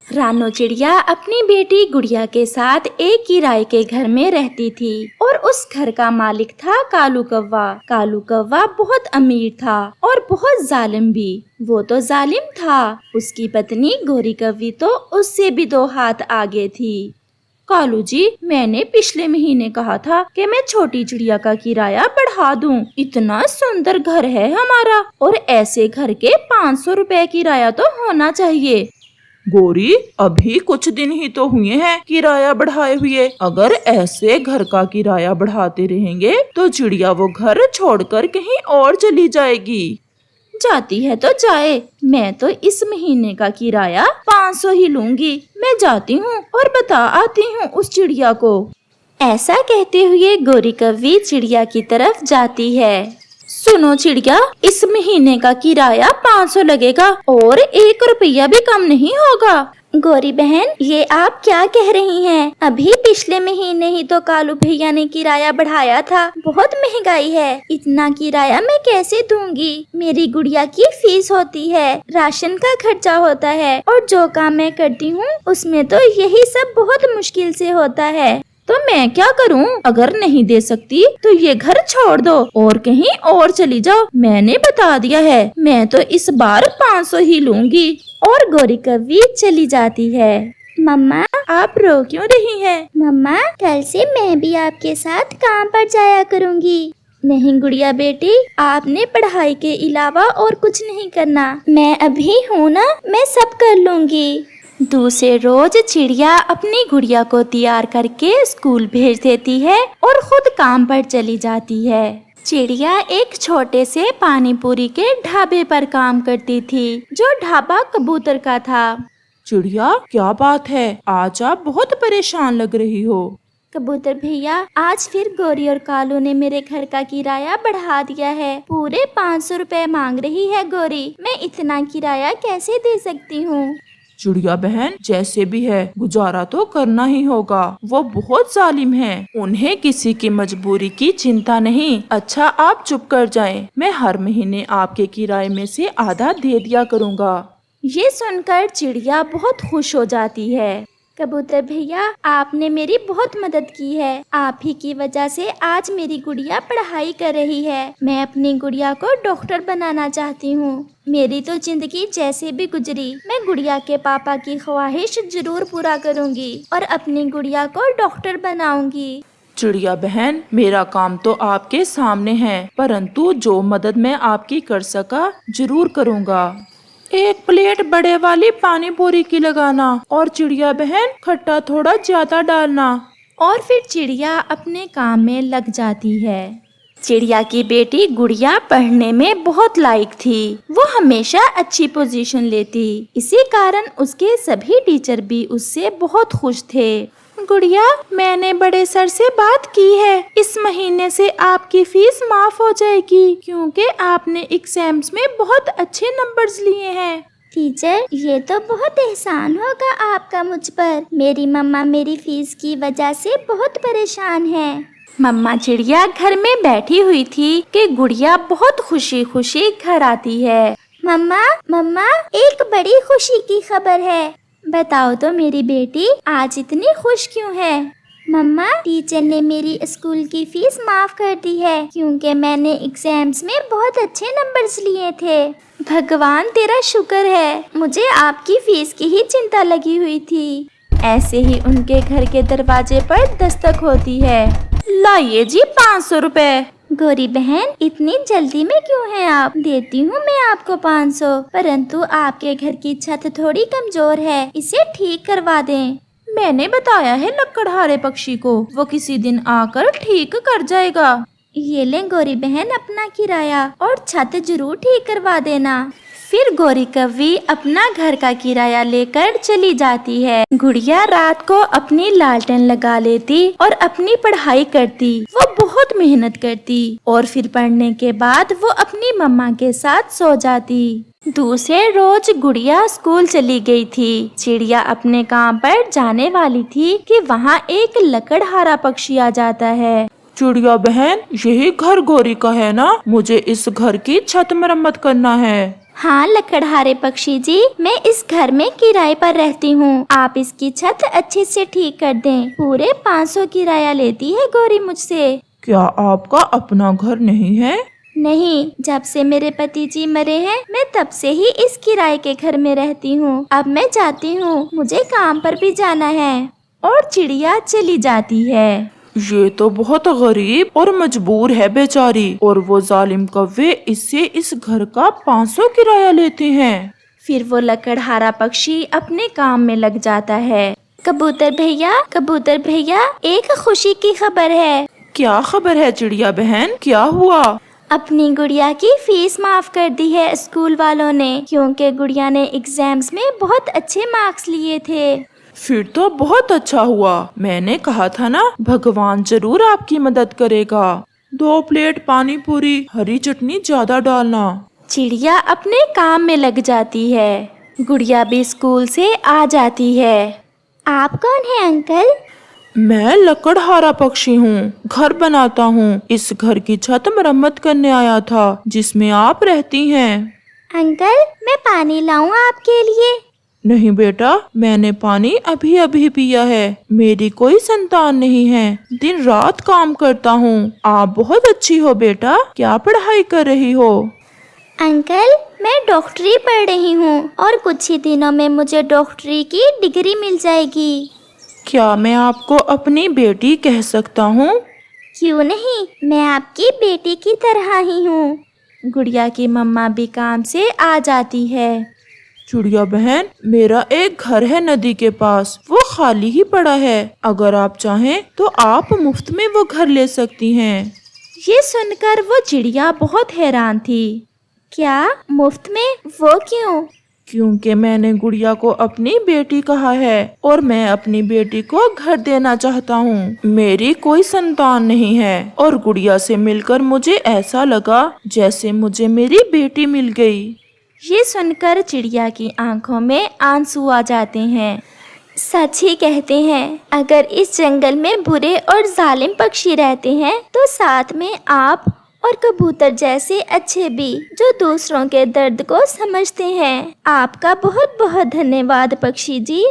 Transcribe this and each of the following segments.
रानो चिड़िया अपनी बेटी गुड़िया के साथ एक किराए के घर में रहती थी और उस घर का मालिक था कालू कौवा। कालू कौवा बहुत अमीर था और बहुत जालिम भी। वो तो जालिम था, उसकी पत्नी गोरी कौवी तो उससे भी 2 हाथ आगे थी। कालू जी, मैंने पिछले महीने कहा था कि मैं छोटी चिड़िया का किराया बढ़ा दूं। इतना सुंदर घर है हमारा और ऐसे घर के 500 रुपए किराया तो होना चाहिए। गोरी, अभी कुछ दिन ही तो हुए हैं किराया बढ़ाए हुए। अगर ऐसे घर का किराया बढ़ाते रहेंगे तो चिड़िया वो घर छोड़कर कहीं और चली जाएगी। जाती है तो जाए, मैं तो इस महीने का किराया 500 ही लूंगी। मैं जाती हूँ और बता आती हूँ उस चिड़िया को। ऐसा कहते हुए गोरी कौवी चिड़िया की तरफ जाती है। सुनो चिड़िया, इस महीने का किराया 500 लगेगा और 1 रुपया भी कम नहीं होगा। गोरी बहन, ये आप क्या कह रही हैं? अभी पिछले महीने ही तो कालू भैया ने किराया बढ़ाया था। बहुत महंगाई है, इतना किराया मैं कैसे दूंगी? मेरी गुड़िया की फीस होती है, राशन का खर्चा होता है और जो काम मैं करती हूँ उसमें तो यही सब बहुत मुश्किल से होता है। तो मैं क्या करूं? अगर नहीं दे सकती तो ये घर छोड़ दो और कहीं और चली जाओ। मैंने बता दिया है, मैं तो इस बार 500 ही लूंगी। और गोरी कौवी चली जाती है। मम्मा, आप रो क्यों रही हैं? मम्मा, कल से मैं भी आपके साथ काम पर जाया करूंगी। नहीं गुड़िया बेटी, आपने पढ़ाई के अलावा और कुछ नहीं करना। मैं अभी हूँ ना, मैं सब कर लूंगी। दूसरे रोज चिड़िया अपनी गुड़िया को तैयार करके स्कूल भेज देती है और खुद काम पर चली जाती है। चिड़िया एक छोटे से पानी पूरी के ढाबे पर काम करती थी, जो ढाबा कबूतर का था। चिड़िया, क्या बात है? आज आप बहुत परेशान लग रही हो। कबूतर भैया, आज फिर गोरी और कालू ने मेरे घर का किराया बढ़ा दिया है। पूरे 500 रुपए मांग रही है गोरी। मैं इतना किराया कैसे दे सकती हूँ? चिड़िया बहन, जैसे भी है गुजारा तो करना ही होगा। वो बहुत जालिम हैं। उन्हें किसी की मजबूरी की चिंता नहीं। अच्छा, आप चुप कर जाएं। मैं हर महीने आपके किराए में से आधा दे दिया करूँगा। ये सुनकर चिड़िया बहुत खुश हो जाती है। कबूतर भैया, आपने मेरी बहुत मदद की है। आप ही की वजह से आज मेरी गुड़िया पढ़ाई कर रही है। मैं अपनी गुड़िया को डॉक्टर बनाना चाहती हूँ। मेरी तो जिंदगी जैसे भी गुजरी, मैं गुड़िया के पापा की ख्वाहिश जरूर पूरा करूँगी और अपनी गुड़िया को डॉक्टर बनाऊंगी। चिड़िया बहन, मेरा काम तो आपके सामने है, परंतु जो मदद मैं आपकी कर सका जरूर करूँगा। 1 प्लेट बड़े वाली पानी पूरी की लगाना और चिड़िया बहन खट्टा थोड़ा ज्यादा डालना। और फिर चिड़िया अपने काम में लग जाती है। चिड़िया की बेटी गुड़िया पढ़ने में बहुत लायक थी। वो हमेशा अच्छी पोजीशन लेती। इसी कारण उसके सभी टीचर भी उससे बहुत खुश थे। गुड़िया, मैंने बड़े सर से बात की है। इस महीने से आपकी फीस माफ हो जाएगी क्योंकि आपने एग्जाम्स में बहुत अच्छे नंबर्स लिए हैं। टीचर, ये तो बहुत एहसान होगा आपका मुझ पर। मेरी मम्मा मेरी फीस की वजह से बहुत परेशान है। मम्मा चिड़िया घर में बैठी हुई थी कि गुड़िया बहुत खुशी खुशी घर आती है। मम्मा, मम्मा, एक बड़ी खुशी की खबर है। बताओ तो मेरी बेटी, आज इतनी खुश क्यों है? मम्मा, टीचर ने मेरी स्कूल की फीस माफ कर दी है क्योंकि मैंने एग्जाम्स में बहुत अच्छे नंबर्स लिए थे। भगवान तेरा शुक्र है, मुझे आपकी फीस की ही चिंता लगी हुई थी। ऐसे ही उनके घर के दरवाजे पर दस्तक होती है। लाइए जी 500 रुपए। गोरी बहन, इतनी जल्दी में क्यों हैं आप? देती हूँ मैं आपको 500, परंतु आपके घर की छत थोड़ी कमजोर है, इसे ठीक करवा दें। मैंने बताया है लकड़हारे पक्षी को, वो किसी दिन आकर ठीक कर जाएगा। ये लें गोरी बहन अपना किराया और छत जरूर ठीक करवा देना। फिर गोरी कौवी अपना घर का किराया लेकर चली जाती है। गुड़िया रात को अपनी लालटेन लगा लेती और अपनी पढ़ाई करती। वो बहुत मेहनत करती और फिर पढ़ने के बाद वो अपनी मम्मा के साथ सो जाती। दूसरे रोज गुड़िया स्कूल चली गई थी। चिड़िया अपने काम पर जाने वाली थी कि वहाँ एक लकड़हारा पक्षी आ जाता है। चिड़िया बहन, यही घर गोरी का है ना? मुझे इस घर की छत मरम्मत करना है। हाँ लकड़हारे पक्षी जी, मैं इस घर में किराए पर रहती हूँ। आप इसकी छत अच्छे से ठीक कर दें। पूरे 500 किराया लेती है गौरी मुझसे। क्या आपका अपना घर नहीं है? नहीं, जब से मेरे पति जी मरे हैं मैं तब से ही इस किराए के घर में रहती हूँ। अब मैं जाती हूँ, मुझे काम पर भी जाना है। और चिड़िया चली जाती है। ये तो बहुत गरीब और मजबूर है बेचारी, और वो जालिम कौवे इससे इस घर का 500 किराया लेते हैं। फिर वो लकड़हारा पक्षी अपने काम में लग जाता है। कबूतर भैया, एक खुशी की खबर है। क्या खबर है चिड़िया बहन, क्या हुआ? अपनी गुड़िया की फीस माफ कर दी है स्कूल वालों ने, क्योंकि गुड़िया ने एग्जाम्स में बहुत अच्छे मार्क्स लिए थे। फिर तो बहुत अच्छा हुआ। मैंने कहा था ना, भगवान जरूर आपकी मदद करेगा। 2 प्लेट पानी पूरी, हरी चटनी ज्यादा डालना। चिड़िया अपने काम में लग जाती है। गुड़िया भी स्कूल से आ जाती है। आप कौन है अंकल? मैं लकड़हारा पक्षी हूँ, घर बनाता हूँ। इस घर की छत मरम्मत करने आया था जिसमें आप रहती हैं। अंकल, मैं पानी लाऊं आपके लिए? नहीं बेटा, मैंने पानी अभी अभी पिया है। मेरी कोई संतान नहीं है, दिन रात काम करता हूँ। आप बहुत अच्छी हो बेटा। क्या पढ़ाई कर रही हो? अंकल, मैं डॉक्टरी पढ़ रही हूँ और कुछ ही दिनों में मुझे डॉक्टरी की डिग्री मिल जाएगी। क्या मैं आपको अपनी बेटी कह सकता हूँ? क्यों नहीं, मैं आपकी बेटी की तरह ही हूँ। गुड़िया की मम्मा भी काम से आ जाती है। चिड़िया बहन, मेरा एक घर है नदी के पास, वो खाली ही पड़ा है। अगर आप चाहें तो आप मुफ्त में वो घर ले सकती हैं। ये सुनकर वो चिड़िया बहुत हैरान थी। क्या मुफ्त में? वो क्यों? क्योंकि मैंने गुड़िया को अपनी बेटी कहा है और मैं अपनी बेटी को घर देना चाहता हूँ। मेरी कोई संतान नहीं है और गुड़िया से मिलकर मुझे ऐसा लगा जैसे मुझे मेरी बेटी मिल गई। ये सुनकर चिड़िया की आंखों में आंसू आ जाते हैं। सच ही कहते हैं, अगर इस जंगल में बुरे और जालिम पक्षी रहते हैं तो साथ में आप और कबूतर जैसे अच्छे भी, जो दूसरों के दर्द को समझते हैं। आपका बहुत बहुत धन्यवाद पक्षी जी।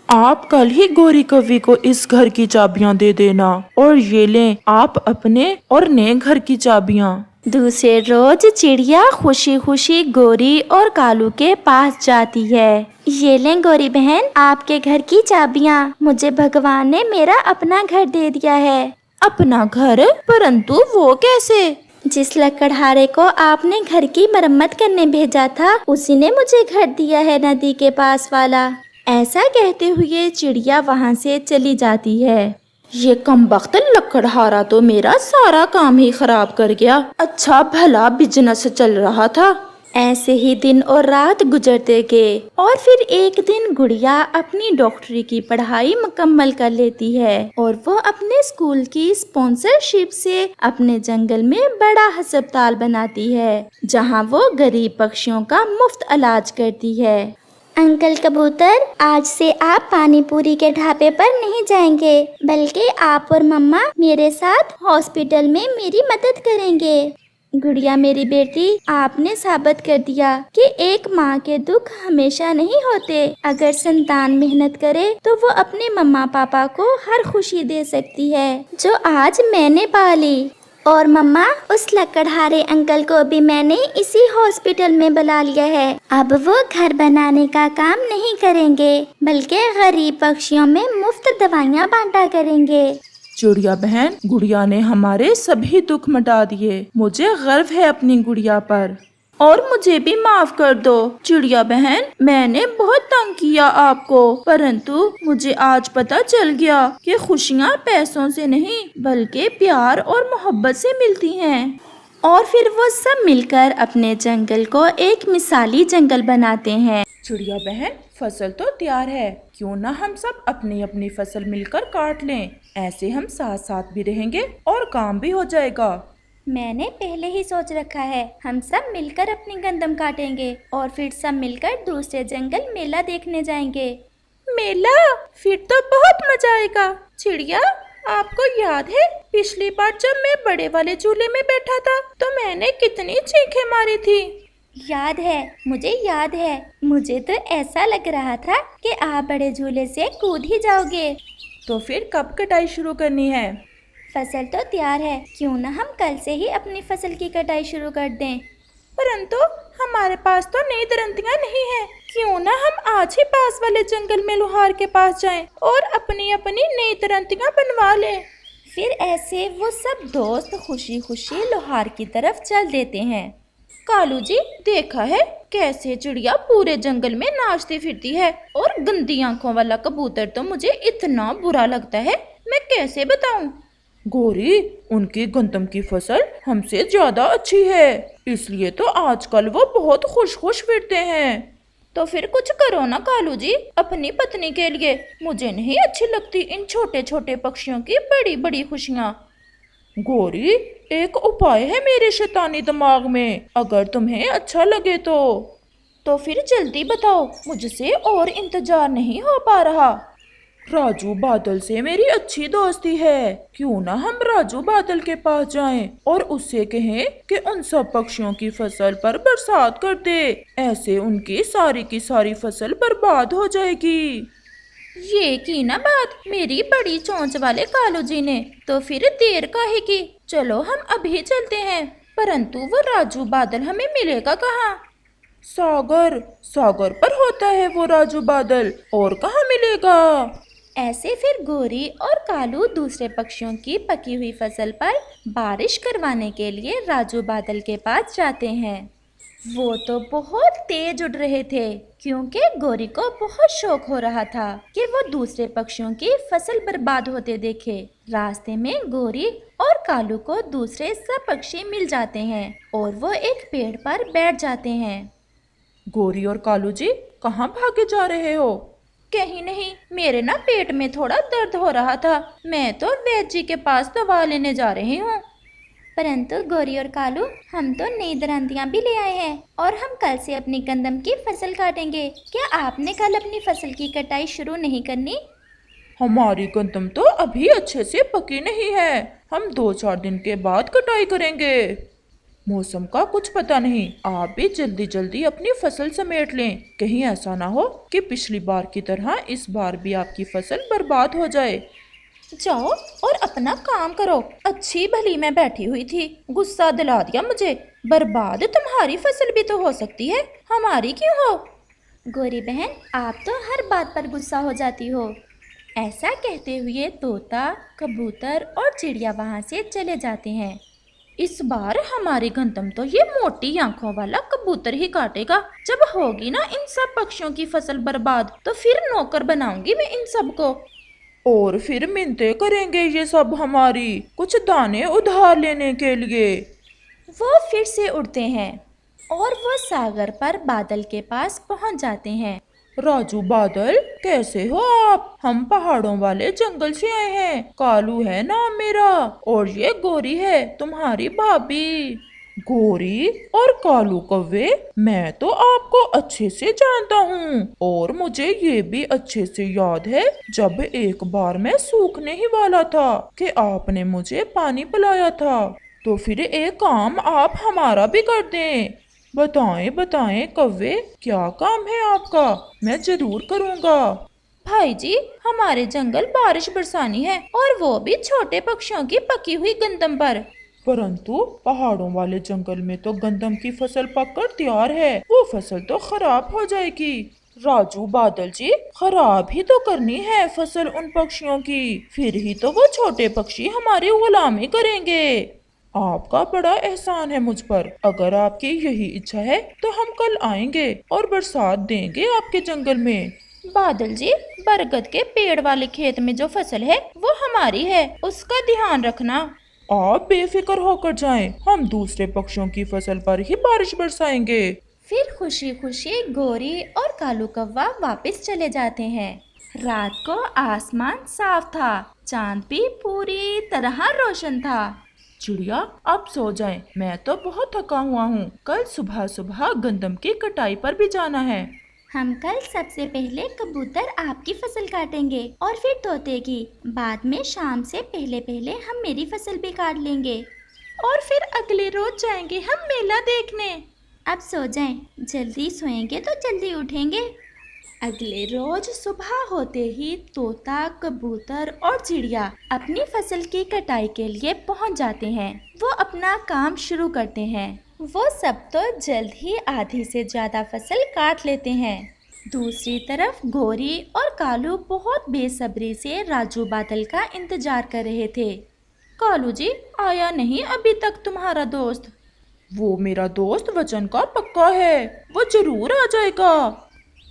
आप कल ही गौरी कवि को इस घर की चाबियां दे देना, और ये लें आप अपने और नए घर की चाबियां। दूसरे रोज चिड़िया खुशी खुशी गौरी और कालू के पास जाती है। ये लें गौरी बहन, आपके घर की चाबियां। मुझे भगवान ने मेरा अपना घर दे दिया है। अपना घर? परंतु वो कैसे? जिस लकड़हारे को आपने घर की मरम्मत करने भेजा था, उसी ने मुझे घर दिया है, नदी के पास वाला। ऐसा कहते हुए चिड़िया वहाँ से चली जाती है। ये कमबख्त लकड़हारा तो मेरा सारा काम ही खराब कर गया। अच्छा भला बिजनेस चल रहा था। ऐसे ही दिन और रात गुजरते गए और फिर एक दिन गुड़िया अपनी डॉक्टरी की पढ़ाई मुकम्मल कर लेती है और वो अपने स्कूल की स्पॉन्सरशिप से अपने जंगल में बड़ा अस्पताल बनाती है, जहां वो गरीब पक्षियों का मुफ्त इलाज करती है। अंकल कबूतर, आज से आप पानी पूरी के ढाबे पर नहीं जाएंगे, बल्कि आप और मम्मा मेरे साथ हॉस्पिटल में मेरी मदद करेंगे। गुड़िया मेरी बेटी, आपने साबित कर दिया कि एक माँ के दुख हमेशा नहीं होते। अगर संतान मेहनत करे तो वो अपने मम्मा पापा को हर खुशी दे सकती है जो आज मैंने पाली। और मम्मा, उस लकड़हारे अंकल को भी मैंने इसी हॉस्पिटल में बुला लिया है। अब वो घर बनाने का काम नहीं करेंगे, बल्कि गरीब पक्षियों में मुफ्त दवाइयाँ बांटा करेंगे। चिड़िया बहन, गुड़िया ने हमारे सभी दुख मिटा दिए। मुझे गर्व है अपनी गुड़िया पर। और मुझे भी माफ कर दो चिड़िया बहन, मैंने बहुत तंग किया आपको, परंतु मुझे आज पता चल गया कि खुशियाँ पैसों से नहीं बल्कि प्यार और मोहब्बत से मिलती हैं। और फिर वो सब मिलकर अपने जंगल को एक मिसाली जंगल बनाते हैं। चिड़िया बहन, फसल तो तैयार है, क्यों ना हम सब अपनी अपनी फसल मिलकर काट लें। ऐसे हम साथ साथ भी रहेंगे और काम भी हो जाएगा। मैंने पहले ही सोच रखा है, हम सब मिलकर अपनी गंदम काटेंगे और फिर सब मिलकर दूसरे जंगल मेला देखने जाएंगे। मेला? फिर तो बहुत मजा आएगा। चिड़िया, आपको याद है पिछली बार जब मैं बड़े वाले झूले में बैठा था तो मैंने कितनी चीखें मारी थी? याद है, मुझे याद है। मुझे तो ऐसा लग रहा था कि आप बड़े झूले से कूद ही जाओगे। तो फिर कब कटाई शुरू करनी है? फसल तो तैयार है, क्यों ना हम कल से ही अपनी फसल की कटाई शुरू कर दें। परंतु हमारे पास तो नई दरंतियां नहीं है। क्यों ना हम आज ही पास वाले जंगल में लोहार के पास जाएं और अपनी अपनी नई दरंतियां बनवा लें। फिर ऐसे वो सब दोस्त खुशी खुशी लोहार की तरफ चल देते हैं। कालू जी, देखा है कैसे चिड़िया पूरे जंगल में नाचती फिरती है, और गंदी आंखों वाला कबूतर तो मुझे इतना बुरा लगता है, मैं कैसे बताऊं। गोरी, उनकी गंदम की फसल हमसे ज्यादा अच्छी है, इसलिए तो आजकल वो बहुत खुश खुश फिरते हैं। तो फिर कुछ करो ना कालू जी, अपनी पत्नी के लिए। मुझे नहीं अच्छी लगती इन छोटे छोटे पक्षियों की बड़ी बड़ी खुशियाँ। गोरी, एक उपाय है मेरे शैतानी दिमाग में, अगर तुम्हें अच्छा लगे तो फिर जल्दी बताओ, मुझसे और इंतजार नहीं हो पा रहा। राजू बादल से मेरी अच्छी दोस्ती है, क्यों ना हम राजू बादल के पास जाएं और उससे कहें कि उन सब पक्षियों की फसल पर बरसात कर दे, ऐसे उनकी सारी की सारी फसल बर्बाद हो जाएगी। ये की ना बात मेरी बड़ी चोंच वाले कालू जी ने, तो फिर देर काहे की, चलो हम अभी चलते हैं। परंतु वो राजू बादल हमें मिलेगा कहाँ? सागर पर होता है वो राजू बादल, और कहाँ मिलेगा? ऐसे फिर गोरी और कालू दूसरे पक्षियों की पकी हुई फसल पर बारिश करवाने के लिए राजू बादल के पास जाते हैं। वो तो बहुत तेज उड़ रहे थे, क्योंकि गोरी को बहुत शौक हो रहा था कि वो दूसरे पक्षियों की फसल बर्बाद होते देखे। रास्ते में गोरी और कालू को दूसरे सब पक्षी मिल जाते हैं और वो एक पेड़ पर बैठ जाते हैं। गोरी और कालू जी, कहाँ भागे जा रहे हो? कहीं नहीं, मेरे ना पेट में थोड़ा दर्द हो रहा था, मैं तो वैद्य जी के पास दवा लेने जा रही हूँ। परंतु गोरी और कालू, हम तो नई दरांतियाँ भी ले आए हैं और हम कल से अपनी गंदम की फसल काटेंगे। क्या आपने कल अपनी फसल की कटाई शुरू नहीं करनी? हमारी गंदम तो अभी अच्छे से पकी नहीं है, हम 2-4 दिन के बाद कटाई करेंगे। मौसम का कुछ पता नहीं, आप भी जल्दी जल्दी अपनी फसल समेट लें, कहीं ऐसा ना हो कि पिछली बार की तरह इस बार भी आपकी फसल बर्बाद हो जाए। जाओ और अपना काम करो, अच्छी भली मैं बैठी हुई थी, गुस्सा दिला दिया मुझे। बर्बाद तुम्हारी फसल भी तो हो सकती है, हमारी क्यों हो? गोरी बहन, आप तो हर बात पर गुस्सा हो जाती हो। ऐसा कहते हुए तोता, कबूतर और चिड़िया वहाँ से चले जाते हैं। इस बार हमारी गंदम तो ये मोटी आंखों वाला कबूतर ही काटेगा। जब होगी ना इन सब पक्षियों की फसल बर्बाद, तो फिर नौकर बनाऊंगी मैं इन सब को, और फिर मिन्नतें करेंगे ये सब हमारी कुछ दाने उधार लेने के लिए। वो फिर से उड़ते हैं और वो सागर पर बादल के पास पहुंच जाते हैं। राजू बादल, कैसे हो आप? हम पहाड़ों वाले जंगल से आए हैं, कालू है नाम मेरा, और ये गोरी है तुम्हारी भाभी। गोरी और कालू कव्वे, मैं तो आपको अच्छे से जानता हूँ, और मुझे ये भी अच्छे से याद है जब एक बार मैं सूखने ही वाला था कि आपने मुझे पानी पिलाया था। तो फिर एक काम आप हमारा भी कर दें। बताएं कव्वे, क्या काम है आपका? मैं जरूर करूँगा। भाई जी, हमारे जंगल बारिश बरसानी है, और वो भी छोटे पक्षियों की पकी हुई गंदम पर। परंतु पहाड़ों वाले जंगल में तो गंदम की फसल पककर तैयार है, वो फसल तो खराब हो जाएगी। राजू बादल जी, खराब ही तो करनी है फसल उन पक्षियों की, फिर ही तो वो छोटे पक्षी हमारी गुलामी करेंगे। आपका बड़ा एहसान है मुझ पर, अगर आपकी यही इच्छा है तो हम कल आएंगे और बरसात देंगे आपके जंगल में। बादल जी, बरगद के पेड़ वाले खेत में जो फसल है वो हमारी है, उसका ध्यान रखना। आप बेफिक्र होकर जाएं, हम दूसरे पक्षियों की फसल पर ही बारिश बरसाएंगे। फिर खुशी खुशी गोरी और कालू कौवा वापस चले जाते हैं। रात को आसमान साफ था, चांद भी पूरी तरह रोशन था। चिड़िया, अब सो जाएं, मैं तो बहुत थका हुआ हूँ, कल सुबह सुबह गंदम की कटाई पर भी जाना है। हम कल सबसे पहले कबूतर आपकी फसल काटेंगे और फिर तोते की, बाद में शाम से पहले पहले हम मेरी फसल भी काट लेंगे, और फिर अगले रोज जाएंगे हम मेला देखने। अब सो जाएं, जल्दी सोएंगे तो जल्दी उठेंगे। अगले रोज सुबह होते ही तोता, कबूतर और चिड़िया अपनी फसल की कटाई के लिए पहुंच जाते हैं। वो अपना काम शुरू करते हैं। वो सब तो जल्द ही आधी से ज्यादा फसल काट लेते हैं। दूसरी तरफ गोरी और कालू बहुत बेसब्री से राजू बादल का इंतजार कर रहे थे। कालू जी, आया नहीं अभी तक तुम्हारा दोस्त? वो मेरा दोस्त वचन का पक्का है, वो जरूर आ जाएगा।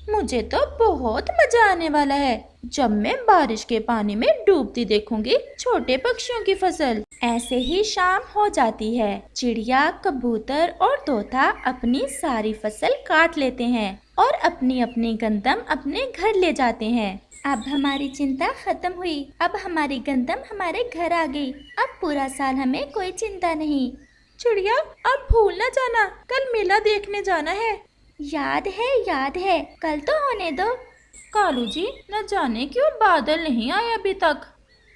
मुझे तो बहुत मजा आने वाला है जब मैं बारिश के पानी में डूबती देखूंगी छोटे पक्षियों की फसल। ऐसे ही शाम हो जाती है। चिड़िया, कबूतर और तोता अपनी सारी फसल काट लेते हैं और अपनी अपनी गंदम अपने घर ले जाते हैं। अब हमारी चिंता खत्म हुई। अब हमारी गंदम हमारे घर आ गई। अब पूरा साल हमें कोई चिंता नहीं। चिड़िया, अब भूल न जाना, कल मेला देखने जाना है। याद है, कल तो होने दो। कालू जी, न जाने क्यों बादल नहीं आए अभी तक।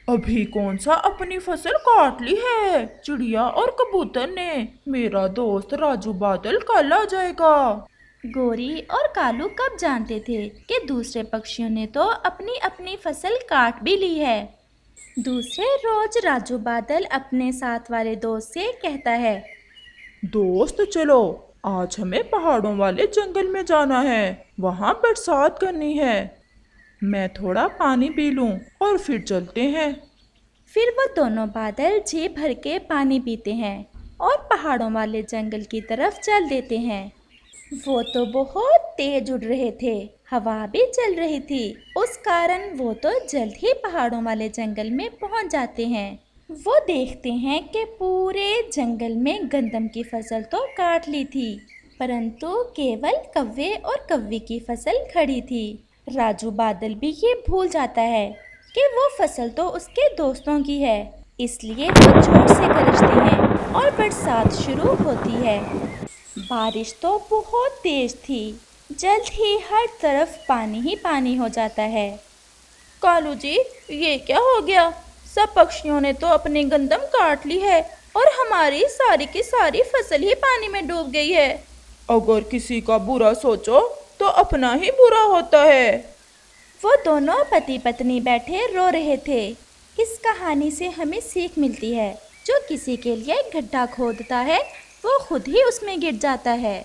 अभी कौन सा अपनी फसल काट ली है चिड़िया और कबूतर ने। मेरा दोस्त राजू बादल कल आ जाएगा। गोरी और कालू कब जानते थे कि दूसरे पक्षियों ने तो अपनी अपनी फसल काट भी ली है। दूसरे रोज राजू बादल अपने साथ वाले दोस्त से कहता है, दोस्त चलो, आज हमें पहाड़ों वाले जंगल में जाना है, वहाँ बरसात करनी है। मैं थोड़ा पानी पी लूं और फिर चलते हैं। फिर वो दोनों बादल जी भर के पानी पीते हैं और पहाड़ों वाले जंगल की तरफ चल देते हैं। वो तो बहुत तेज उड़ रहे थे, हवा भी चल रही थी। उस कारण वो तो जल्द ही पहाड़ों वाले जंगल में पहुंच जाते हैं। वो देखते हैं कि पूरे जंगल में गंदम की फसल तो काट ली थी, परंतु केवल कव्वे और कव्वी की फसल खड़ी थी। राजू बादल भी ये भूल जाता है कि वो फसल तो उसके दोस्तों की है, इसलिए वो जोर से गरजते हैं और बरसात शुरू होती है। बारिश तो बहुत तेज थी। जल्द ही हर तरफ पानी ही पानी हो जाता है। कालू जी, ये क्या हो गया? सब पक्षियों ने तो अपनी गंदम काट ली है और हमारी सारी की सारी फसल ही पानी में डूब गई है। अगर किसी का बुरा सोचो तो अपना ही बुरा होता है। वो दोनों पति पत्नी बैठे रो रहे थे। इस कहानी से हमें सीख मिलती है, जो किसी के लिए गड्ढा खोदता है वो खुद ही उसमें गिर जाता है।